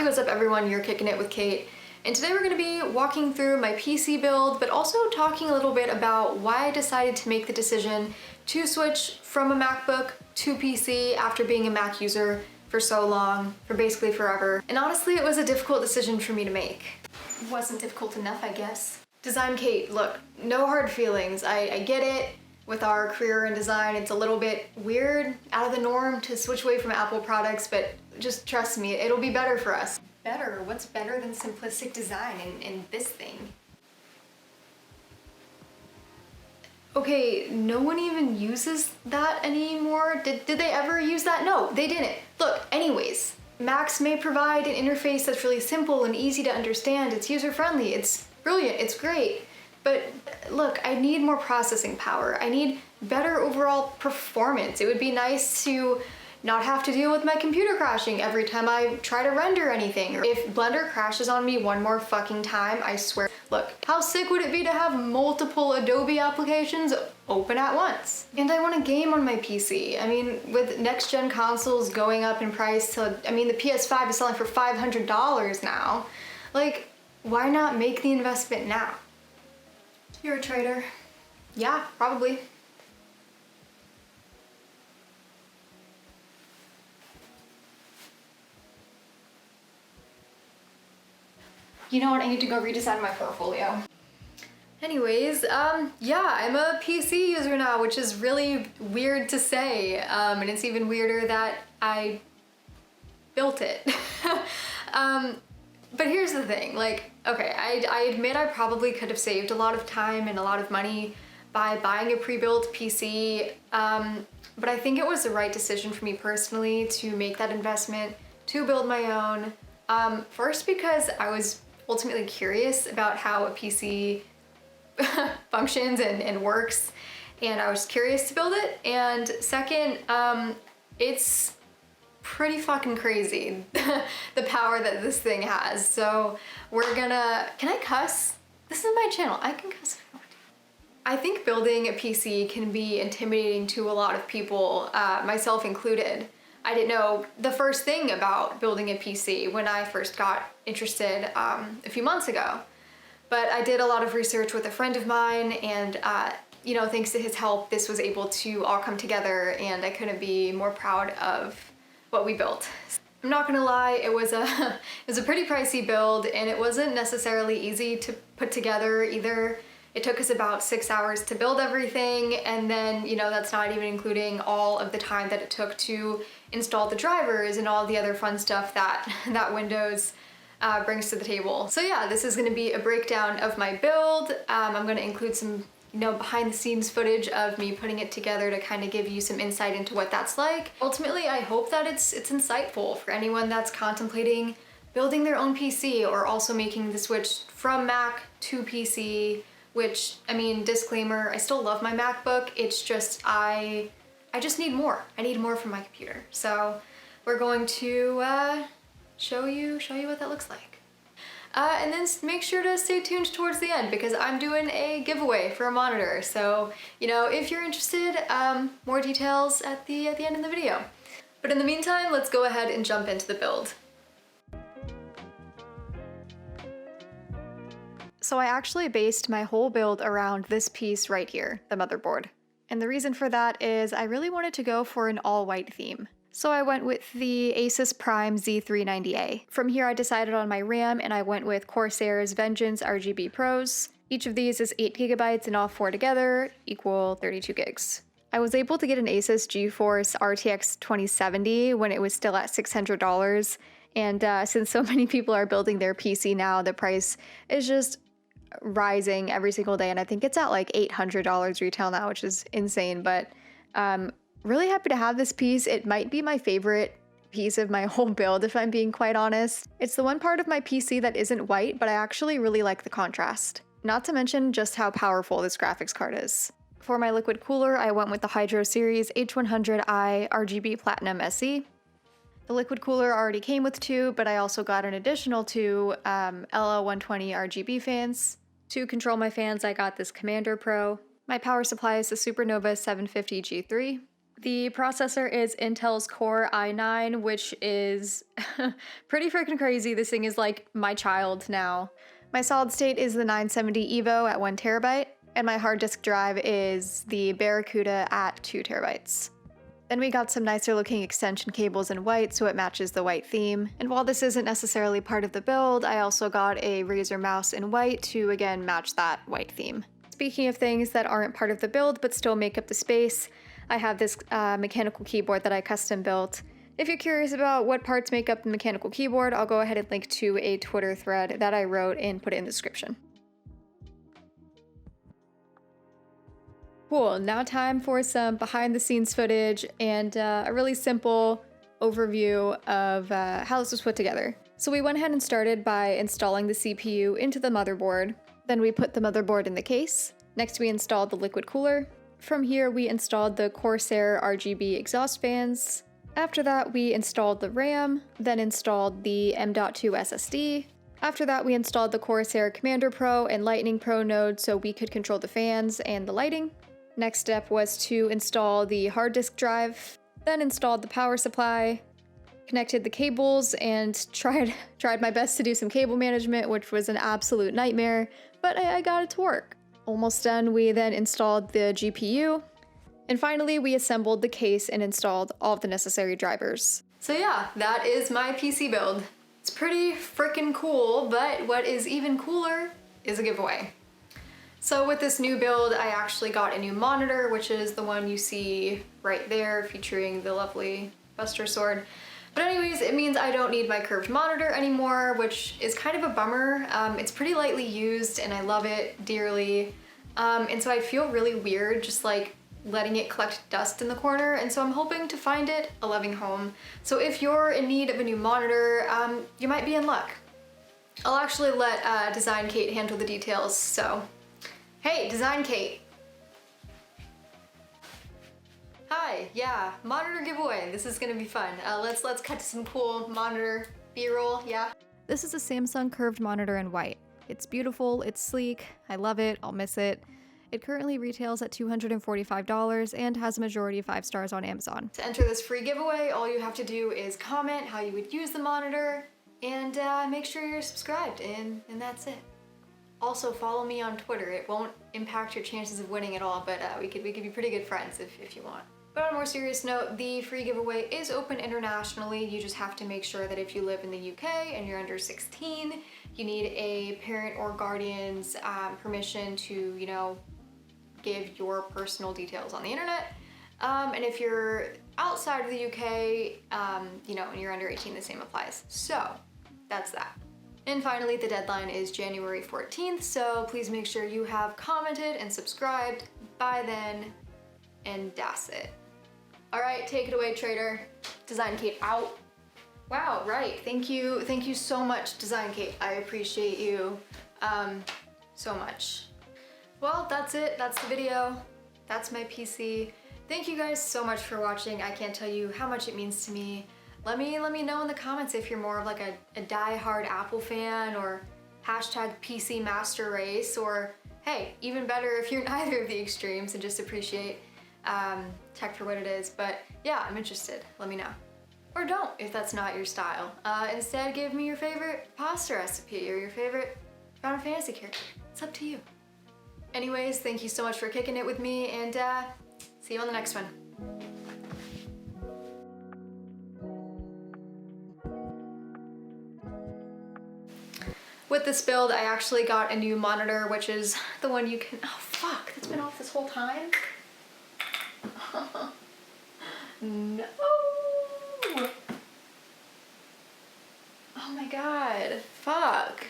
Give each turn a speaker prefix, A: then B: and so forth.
A: What's up everyone, you're kicking it with Kate. And today we're going to be walking through my PC build, but also talking a little bit about why I decided to make the decision to switch from a MacBook to PC after being a Mac user for so long, for basically forever. And honestly, it was a difficult decision for me to make. It wasn't difficult enough, I guess. Design Kate, look, no hard feelings. I get it. With our career in design, it's a little bit weird, out of the norm to switch away from Apple products, but just trust me, it'll be better for us. Better? What's better than simplistic design in this thing? Okay, no one even uses that anymore? Did they ever use that? No, they didn't. Look, anyways, Macs may provide an interface that's really simple and easy to understand. It's user-friendly, it's brilliant, it's great. But look, I need more processing power. I need better overall performance. It would be nice to not have to deal with my computer crashing every time I try to render anything. Or if Blender crashes on me one more fucking time, I swear. Look, how sick would it be to have multiple Adobe applications open at once? And I want to game on my PC. I mean, with next-gen consoles going up in price to, I mean, the PS5 is selling for $500 now. Like, why not make the investment now? You're a traitor. Yeah, probably. You know what, I need to go redesign my portfolio. Anyways, yeah, I'm a PC user now, which is really weird to say. And it's even weirder that I built it. But here's the thing, like, okay, I admit I probably could have saved a lot of time and a lot of money by buying a pre-built PC, but I think it was the right decision for me personally to make that investment, to build my own. First, because I was ultimately curious about how a PC functions and works, and I was curious to build it. And second, it's pretty fucking crazy, the power that this thing has. So we're gonna, can I cuss? This is my channel, I can cuss if I want to. I think building a PC can be intimidating to a lot of people, myself included. I didn't know the first thing about building a PC when I first got interested a few months ago. But I did a lot of research with a friend of mine, and you know, thanks to his help, this was able to all come together, and I couldn't be more proud of what we built. I'm not gonna lie, it was a pretty pricey build, and it wasn't necessarily easy to put together either. It took us about 6 hours to build everything, and then, you know, that's not even including all of the time that it took to install the drivers and all the other fun stuff that Windows brings to the table. So yeah, this is gonna be a breakdown of my build. I'm gonna include some, you know, behind the scenes footage of me putting it together to kind of give you some insight into what that's like. Ultimately, I hope that it's insightful for anyone that's contemplating building their own PC or also making the switch from Mac to PC, which, I mean, disclaimer, I still love my MacBook. It's just, I just need more. I need more from my computer. So we're going to show you what that looks like. And then make sure to stay tuned towards the end because I'm doing a giveaway for a monitor. So, you know, if you're interested, more details at the end of the video. But in the meantime, let's go ahead and jump into the build. So I actually based my whole build around this piece right here, the motherboard. And the reason for that is I really wanted to go for an all-white theme. So I went with the Asus Prime Z390A. From here I decided on my RAM, and I went with Corsair's Vengeance RGB Pros. Each of these is 8 GB and all four together equal 32 gigs. I was able to get an Asus Geforce RTX 2070 when it was still at $600, and since so many people are building their PC now, the price is just rising every single day, and I think it's at like $800 retail now, which is insane, but really happy to have this piece. It might be my favorite piece of my whole build, if I'm being quite honest. It's the one part of my PC that isn't white, but I actually really like the contrast. Not to mention just how powerful this graphics card is. For my liquid cooler, I went with the Hydro Series H100i RGB Platnium SE. The liquid cooler already came with two, but I also got an additional two LL120 RGB fans. To control my fans, I got this Commander Pro. My power supply is the Supernova 750 G3. The processor is Intel's Core i9, which is pretty freaking crazy. This thing is like my child now. My solid state is the 970 EVO at 1 terabyte, and my hard disk drive is the Barracuda at 2 terabytes. Then we got some nicer looking extension cables in white so it matches the white theme. And while this isn't necessarily part of the build, I also got a Razer mouse in white to again match that white theme. Speaking of things that aren't part of the build but still make up the space, I have this mechanical keyboard that I custom built. If you're curious about what parts make up the mechanical keyboard, I'll go ahead and link to a Twitter thread that I wrote and put it in the description. Cool, now time for some behind the scenes footage and a really simple overview of how this was put together. So we went ahead and started by installing the CPU into the motherboard. Then we put the motherboard in the case. Next we installed the liquid cooler. From here we installed the Corsair RGB exhaust fans. After that we installed the RAM, then installed the M.2 SSD. After that we installed the Corsair Commander Pro and Lightning Pro nodes so we could control the fans and the lighting. Next step was to install the hard disk drive, then installed the power supply, connected the cables, and tried my best to do some cable management, which was an absolute nightmare, but I got it to work. Almost done, we then installed the GPU, and finally we assembled the case and installed all of the necessary drivers. So yeah, that is my PC build. It's pretty freaking cool, but what is even cooler is a giveaway. So with this new build, I actually got a new monitor, which is the one you see right there, featuring the lovely Buster sword. But anyways, it means I don't need my curved monitor anymore, which is kind of a bummer. It's pretty lightly used and I love it dearly. And so I feel really weird just like letting it collect dust in the corner. And so I'm hoping to find it a loving home. So if you're in need of a new monitor, you might be in luck. I'll actually let Design Kate handle the details, so. Hey, Design Kate. Hi, yeah, monitor giveaway. This is gonna be fun. Let's cut to some cool monitor B-roll, yeah? This is a Samsung curved monitor in white. It's beautiful, it's sleek, I love it, I'll miss it. It currently retails at $245 and has a majority of 5 stars on Amazon. To enter this free giveaway, all you have to do is comment how you would use the monitor and make sure you're subscribed, and that's it. Also follow me on Twitter. It won't impact your chances of winning at all, but we could be pretty good friends if you want. But on a more serious note, the free giveaway is open internationally. You just have to make sure that if you live in the UK and you're under 16, you need a parent or guardian's permission to, you know, give your personal details on the internet. And if you're outside of the UK, you know, and you're under 18, the same applies. So that's that. And finally, the deadline is January 14th, so please make sure you have commented and subscribed by then, and that's it. All right, take it away, trader. Design Kate out. Wow, right, thank you so much, Design Kate. I appreciate you so much. Well, that's it, that's the video. That's my PC. Thank you guys so much for watching. I can't tell you how much it means to me. Let me know in the comments if you're more of like a die-hard Apple fan, or hashtag PC Master Race, or hey, even better if you're neither of the extremes and just appreciate tech for what it is. But yeah, I'm interested, let me know. Or don't, if that's not your style. Instead, give me your favorite pasta recipe or your favorite Final Fantasy character. It's up to you. Anyways, thank you so much for kicking it with me, and see you on the next one. With this build, I actually got a new monitor, which is the one you can, oh fuck, that's been off this whole time? No! Oh my god, fuck.